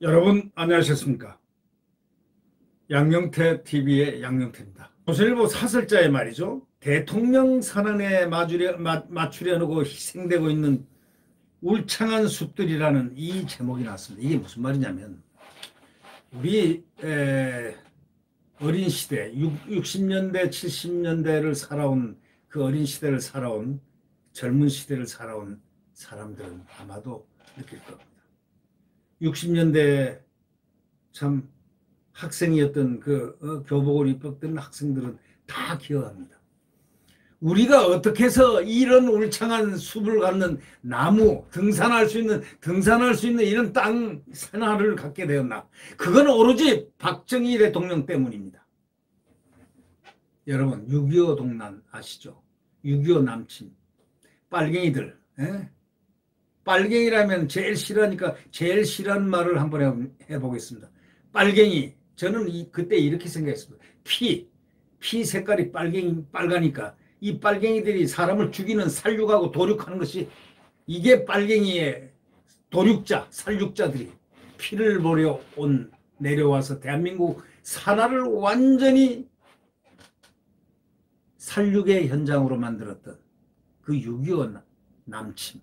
여러분 안녕하셨습니까? 양영태 TV의 양영태입니다. 조선일보 사설자의 말이죠. 대통령 선언에 맞추려고 희생되고 있는 울창한 숲들이라는 이 제목이 나왔습니다. 이게 무슨 말이냐면 우리 어린 시대 60년대 70년대를 살아온 그 어린 시대를 살아온 젊은 시대를 살아온 사람들은 아마도 느낄 겁니다. 60년대 참 학생이었던 그 교복을 입었던 학생들은 다 기억합니다. 우리가 어떻게 해서 이런 울창한 숲을 갖는 나무, 등산할 수 있는 이런 땅 하나를 갖게 되었나? 그건 오로지 박정희 대통령 때문입니다. 여러분 6.25 동란 아시죠? 6.25 남침, 빨갱이들. 빨갱이라면 제일 싫어하니까 제일 싫어하는 말을 한번 해보겠습니다. 빨갱이. 저는 그때 이렇게 생각했습니다. 피 색깔이 빨가니까 이 빨갱이들이 사람을 죽이는 살육하고 도륙하는 것이 이게 빨갱이의 살육자들이 피를 보려 내려와서 대한민국 산하를 완전히 살육의 현장으로 만들었던 그 6.25 남침.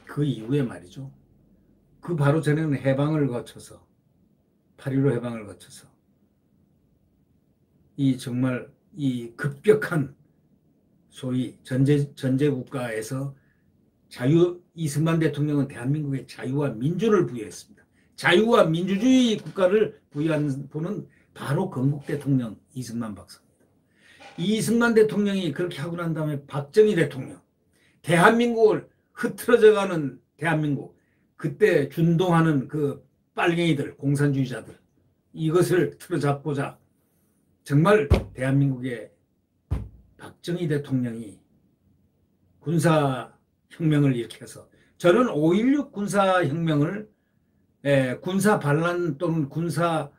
그 이후에 말이죠. 그 바로 전에는 해방을 거쳐서 8.15 해방을 거쳐서 이 정말 이 급격한 소위 전제국가에서 이승만 대통령은 대한민국에 자유와 민주를 부여했습니다. 자유와 민주주의 국가를 부여한 분은 바로 건국 대통령 이승만 박사입니다. 이승만 대통령이 그렇게 하고 난 다음에 박정희 대통령, 대한민국을 흐트러져가는 대한민국, 그때 준동하는 그 빨갱이들, 공산주의자들, 이것을 틀어잡고자 정말 대한민국의 박정희 대통령이 군사혁명을 일으켜서, 저는 5.16 군사혁명을 군사 반란 또는 군사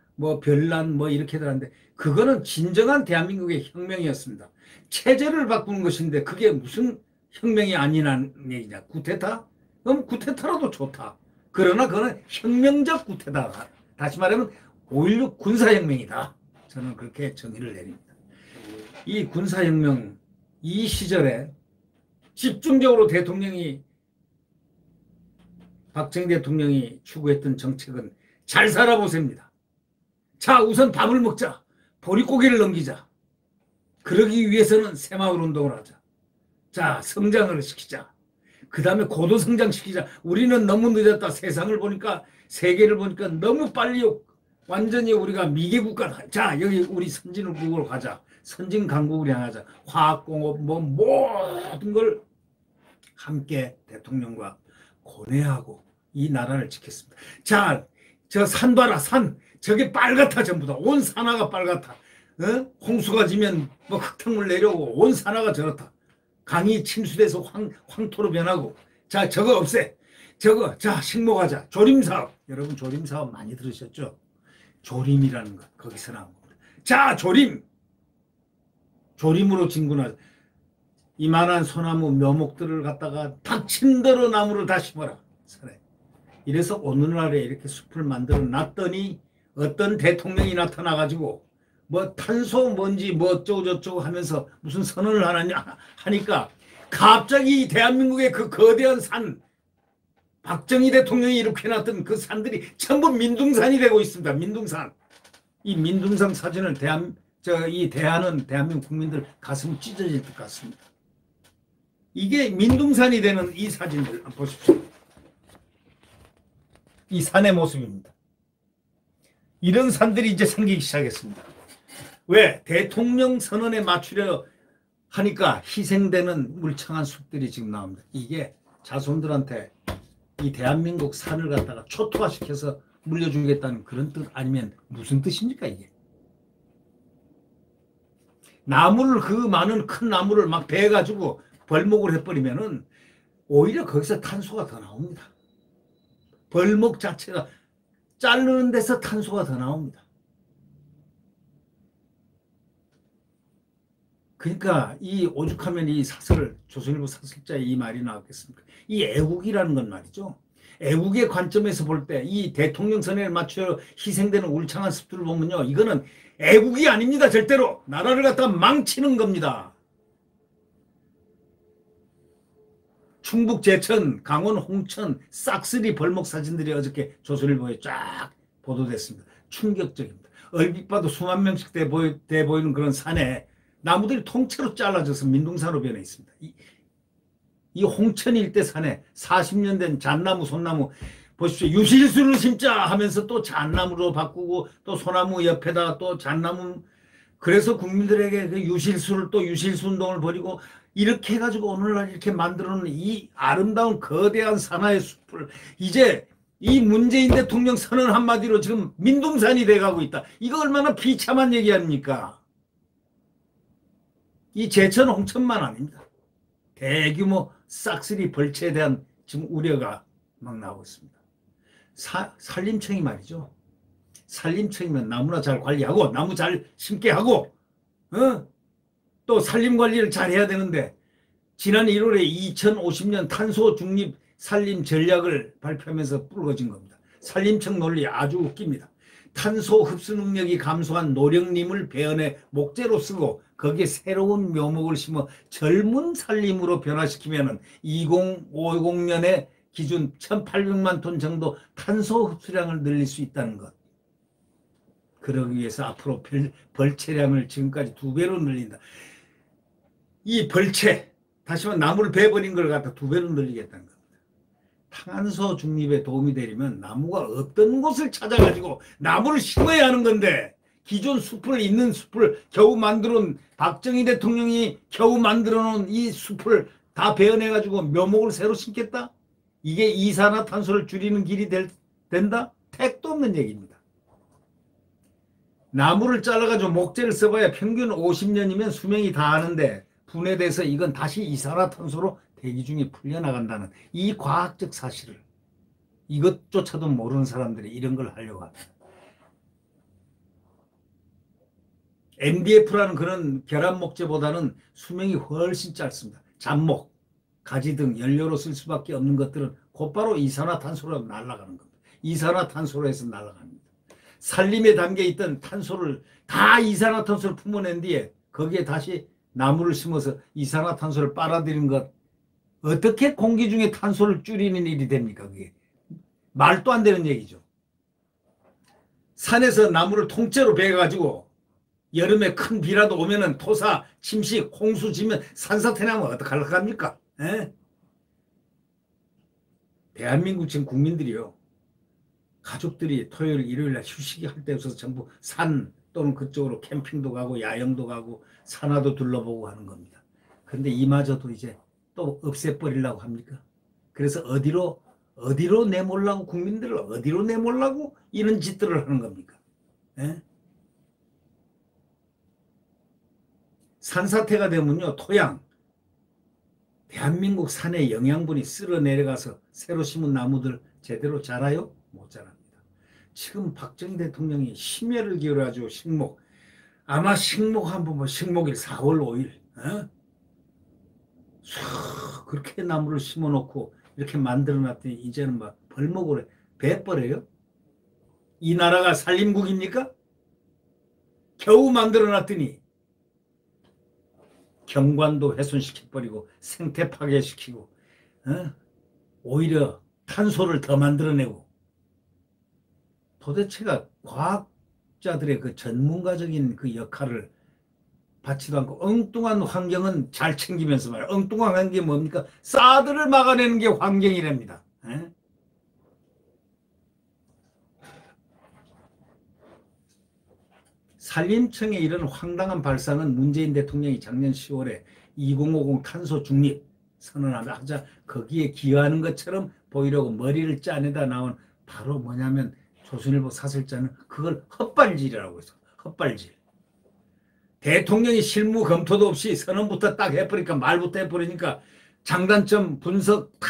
변란 이렇게들 하는데 그거는 진정한 대한민국의 혁명이었습니다. 체제를 바꾸는 것인데 그게 무슨 혁명이 아니라는 얘기냐. 구테타? 그럼 구테타라도 좋다. 그러나 그거는 혁명적 구테타. 다시 말하면 5.16 군사혁명이다. 저는 그렇게 정의를 내립니다. 이 군사혁명, 이 시절에 집중적으로 박정희 대통령이 추구했던 정책은 잘 살아보셉니다. 자, 우선 밥을 먹자. 보릿고개를 넘기자. 그러기 위해서는 새마을 운동을 하자. 자, 성장을 시키자. 그 다음에 고도 성장시키자. 우리는 너무 늦었다. 세상을 보니까, 세계를 보니까 너무 빨리 완전히 우리가 미개국가다. 자, 여기 우리 선진국으로 가자. 선진 강국으로 향하자. 화학공업 모든 걸 함께 대통령과 고뇌하고 이 나라를 지켰습니다. 자, 저 산 봐라. 산. 저게 빨갛다. 전부 다. 온 산하가 빨갛다. 홍수가 지면 흙탕물 내려오고 온 산하가 저렇다. 강이 침수돼서 황토로 변하고. 자, 저거 없애. 자, 식목하자. 조림사업. 여러분 조림사업 많이 들으셨죠? 조림이라는 것. 거기서 나온 겁니다. 자, 조림으로 진군하자. 이만한 소나무 묘목들을 갖다가 닥친 대로 나무를 다 심어라. 이래서 오늘날에 이렇게 숲을 만들어 놨더니 어떤 대통령이 나타나가지고 탄소 먼지 어쩌고저쩌고 하면서 무슨 선언을 하니까 갑자기 대한민국의 그 거대한 산, 박정희 대통령이 이렇게 놨던 그 산들이 전부 민둥산이 되고 있습니다. 민둥산. 이 민둥산 사진을 대한민국 국민들 가슴 찢어질 것 같습니다. 이게 민둥산이 되는 이 사진들 보십시오. 이 산의 모습입니다. 이런 산들이 이제 생기기 시작했습니다. 왜? 대통령 선언에 맞추려 하니까 희생되는 울창한 숲들이 지금 나옵니다. 이게 자손들한테 이 대한민국 산을 갖다가 초토화시켜서 물려주겠다는 그런 뜻 아니면 무슨 뜻입니까 이게? 나무를 그 많은 큰 나무를 막 베가지고 벌목을 해버리면은 오히려 거기서 탄소가 더 나옵니다. 벌목 자체가 자르는 데서 탄소가 더 나옵니다. 그러니까 이 오죽하면 이 사설, 조선일보 사설자의 이 말이 나왔겠습니까? 이 애국이라는 건 말이죠. 애국의 관점에서 볼 때 이 대통령 선언에 맞춰 희생되는 울창한 습들을 보면요, 이거는 애국이 아닙니다. 절대로 나라를 갖다가 망치는 겁니다. 충북 제천, 강원 홍천, 싹쓸이 벌목 사진들이 어저께 조선일보에 쫙 보도됐습니다. 충격적입니다. 얼핏 봐도 수만 명씩 돼 보이는 그런 산에 나무들이 통째로 잘라져서 민둥산으로 변해 있습니다. 이 홍천 일대 산에 40년 된 잣나무, 소나무 보십시오. 유실수를 심자 하면서 또 잣나무로 바꾸고 또 소나무 옆에다 또 잣나무, 그래서 국민들에게 그 유실수를 또 유실수 운동을 벌이고 이렇게 해가지고 오늘날 이렇게 만들어놓은 이 아름다운 거대한 산하의 숲을 이제 이 문재인 대통령 선언 한마디로 지금 민둥산이 돼가고 있다. 이거 얼마나 비참한 얘기 아닙니까? 이 제천 홍천만 아닙니다. 대규모 싹쓸이 벌채에 대한 지금 우려가 막 나오고 있습니다. 산림청이 말이죠. 산림청이면 나무나 잘 관리하고 나무 잘 심게 하고 또 산림관리를 잘 해야 되는데 지난 1월에 2050년 탄소 중립 산림 전략을 발표하면서 불거진 겁니다. 산림청 논리 아주 웃깁니다. 탄소 흡수 능력이 감소한 노령림을 배연해 목재로 쓰고 거기에 새로운 묘목을 심어 젊은 산림으로 변화시키면 2050년에 기준 1800만 톤 정도 탄소 흡수량을 늘릴 수 있다는 것. 그러기 위해서 앞으로 벌채량을 지금까지 2배로 늘린다. 이 벌채, 다시 말해 나무를 베어버린 걸 갖다 2배로 늘리겠다는 겁니다. 탄소 중립에 도움이 되려면 나무가 없던 곳을 찾아가지고 나무를 심어야 하는 건데 기존 숲을 있는 숲을 겨우 만들어놓은 박정희 대통령이 겨우 만들어놓은 이 숲을 다 베어내가지고 묘목을 새로 심겠다? 이게 이산화탄소를 줄이는 길이 된다? 택도 없는 얘기입니다. 나무를 잘라가지고 목재를 써봐야 평균 50년이면 수명이 다 하는데 분해돼서 이건 다시 이산화탄소로 대기 중에 풀려나간다는 이 과학적 사실을 이것조차도 모르는 사람들이 이런 걸 하려고 합니다. MDF라는 그런 결합 목재보다는 수명이 훨씬 짧습니다. 잡목, 가지 등 연료로 쓸 수밖에 없는 것들은 곧바로 이산화탄소로 날아가는 겁니다. 이산화탄소로 해서 날아갑니다. 산림에 담겨있던 탄소를 다 이산화탄소를 품어낸 뒤에 거기에 다시 나무를 심어서 이산화탄소를 빨아들이는 것, 어떻게 공기 중에 탄소를 줄이는 일이 됩니까? 그게 말도 안 되는 얘기죠. 산에서 나무를 통째로 베어가지고 여름에 큰 비라도 오면은 토사, 침식, 홍수 지면 산사태 나면 어떡하려고 합니까? 에? 대한민국 지금 국민들이요, 가족들이 토요일, 일요일날 휴식이 할 때 없어서 전부 산 또는 그쪽으로 캠핑도 가고 야영도 가고 산화도 둘러보고 하는 겁니다. 그런데 이마저도 이제 또 없애버리려고 합니까? 그래서 어디로 내몰라고, 국민들을 어디로 내몰라고 이런 짓들을 하는 겁니까? 에? 산사태가 되면요, 토양, 대한민국 산의 영양분이 쓸어 내려가서 새로 심은 나무들 제대로 자라요? 못 자랍니다. 지금 박정희 대통령이 심혈을 기울여가지고 식목, 아마 식목 한번 뭐 식목일 4월 5일 그렇게 나무를 심어놓고 이렇게 만들어놨더니 이제는 막 벌목으로 베버려요? 이 나라가 산림국입니까? 겨우 만들어놨더니 경관도 훼손시켜버리고 생태 파괴시키고 오히려 탄소를 더 만들어내고, 도대체가 과학자들의 그 전문가적인 그 역할을 받지도 않고 엉뚱한 환경은 잘 챙기면서 말이야. 엉뚱한 환경이 뭡니까? 사드를 막아내는 게 환경이랍니다. 산림청의 이런 황당한 발상은 문재인 대통령이 작년 10월에 2050 탄소 중립 선언하자 거기에 기여하는 것처럼 보이려고 머리를 짜내다 나온, 바로 뭐냐면 조선일보 사설자는 그걸 헛발질이라고 해서, 헛발질. 대통령이 실무 검토도 없이 선언부터 딱 해버리니까, 말부터 해버리니까 장단점 분석 다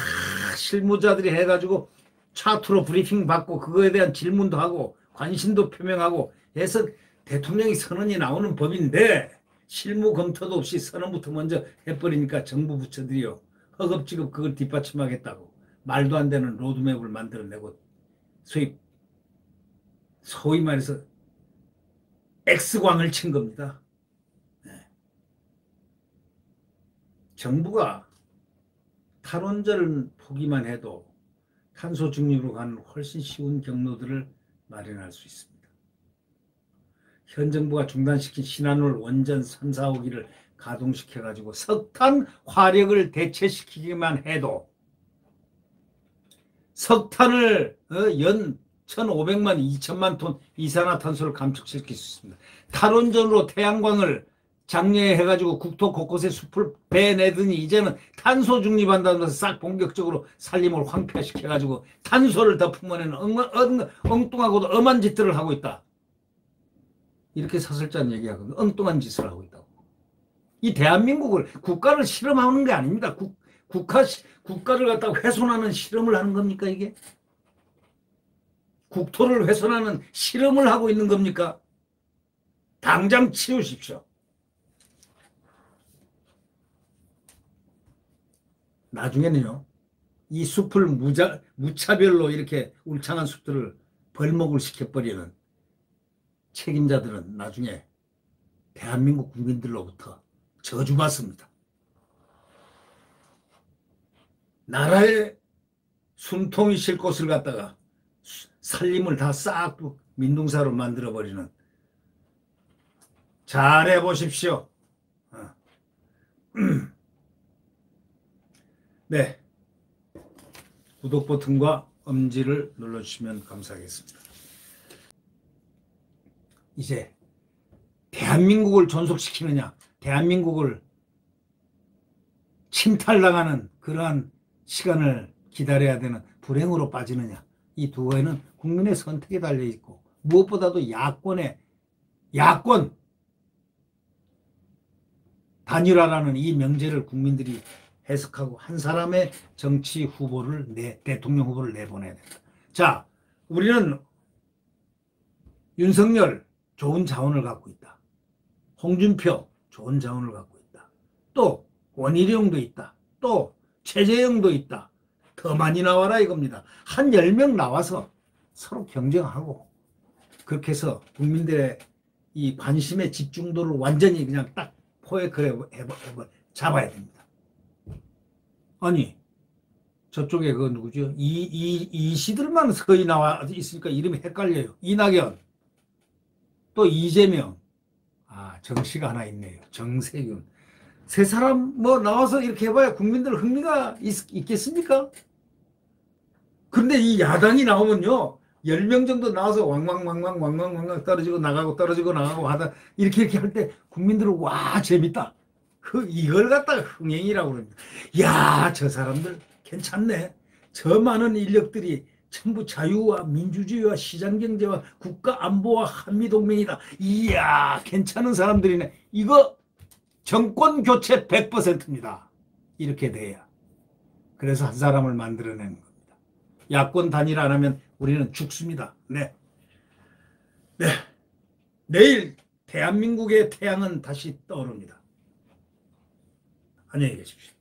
실무자들이 해가지고 차트로 브리핑 받고 그거에 대한 질문도 하고 관심도 표명하고 해서 대통령이 선언이 나오는 법인데 실무 검토도 없이 선언부터 먼저 해버리니까 정부 부처들이요 허겁지겁 그걸 뒷받침하겠다고 말도 안 되는 로드맵을 만들어내고 소위 말해서 X광을 친 겁니다. 네. 정부가 탈원전을 포기만 해도 탄소 중립으로 가는 훨씬 쉬운 경로들을 마련할 수 있습니다. 현 정부가 중단시킨 신한울 원전 3, 4호기를 가동시켜가지고 석탄 화력을 대체시키기만 해도 석탄을 연 1,500만, 2천만 톤 이산화탄소를 감축시킬 수 있습니다. 탈원전으로 태양광을 장려해 해가지고 국토 곳곳에 숲을 베내더니 이제는 탄소 중립한다면서 싹 본격적으로 산림을 황폐시켜가지고 탄소를 더 품어내는 엉뚱하고도 엄한 짓들을 하고 있다. 이렇게 사설자는 얘기하거든요. 엉뚱한 짓을 하고 있다고. 이 대한민국을 국가를 실험하는 게 아닙니다. 국가를 갖다가 훼손하는 실험을 하는 겁니까 이게? 국토를 훼손하는 실험을 하고 있는 겁니까? 당장 치우십시오. 나중에는요. 이 숲을 무차별로 이렇게 울창한 숲들을 벌목을 시켜버리는 책임자들은 나중에 대한민국 국민들로부터 저주받습니다. 나라의 숨통이 쉴 곳을 갖다가 산림을 다 싹 민둥사로 만들어버리는 잘해보십시오. 네, 구독 버튼과 엄지를 눌러주시면 감사하겠습니다. 이제 대한민국을 존속시키느냐, 대한민국을 침탈당하는 그러한 시간을 기다려야 되는 불행으로 빠지느냐, 이 두 가지는 국민의 선택에 달려있고 무엇보다도 야권 단일화라는 이 명제를 국민들이 해석하고 한 사람의 정치 후보를 대통령 후보를 내보내야 된다. 자, 우리는 윤석열 좋은 자원을 갖고 있다. 홍준표 좋은 자원을 갖고 있다. 또 원희룡도 있다. 또 최재형도 있다. 더 많이 나와라 이겁니다. 한 10명 나와서 서로 경쟁하고 그렇게 해서 국민들의 이 관심의 집중도를 완전히 그냥 딱 포획을 잡아야 됩니다. 아니 저쪽에 그 누구죠? 이 시들만 서히 나와 있으니까 이름이 헷갈려요. 이낙연 또 이재명 정씨가 하나 있네요. 정세균 세 사람 뭐 나와서 이렇게 해봐야 국민들 흥미가 있겠습니까? 근데 이 야당이 나오면요 10명 정도 나와서 왕왕 떨어지고 나가고 하다 이렇게 할 때 국민들은 와 재밌다 이걸 갖다가 흥행이라고 그럽니다. 야, 저 사람들 괜찮네. 저 많은 인력들이 전부 자유와 민주주의와 시장경제와 국가안보와 한미동맹이다. 이야, 괜찮은 사람들이네. 이거 정권교체 100%입니다. 이렇게 돼야. 그래서 한 사람을 만들어내는 겁니다. 야권 단일화 안 하면 우리는 죽습니다. 네. 내일 대한민국의 태양은 다시 떠오릅니다. 안녕히 계십시오.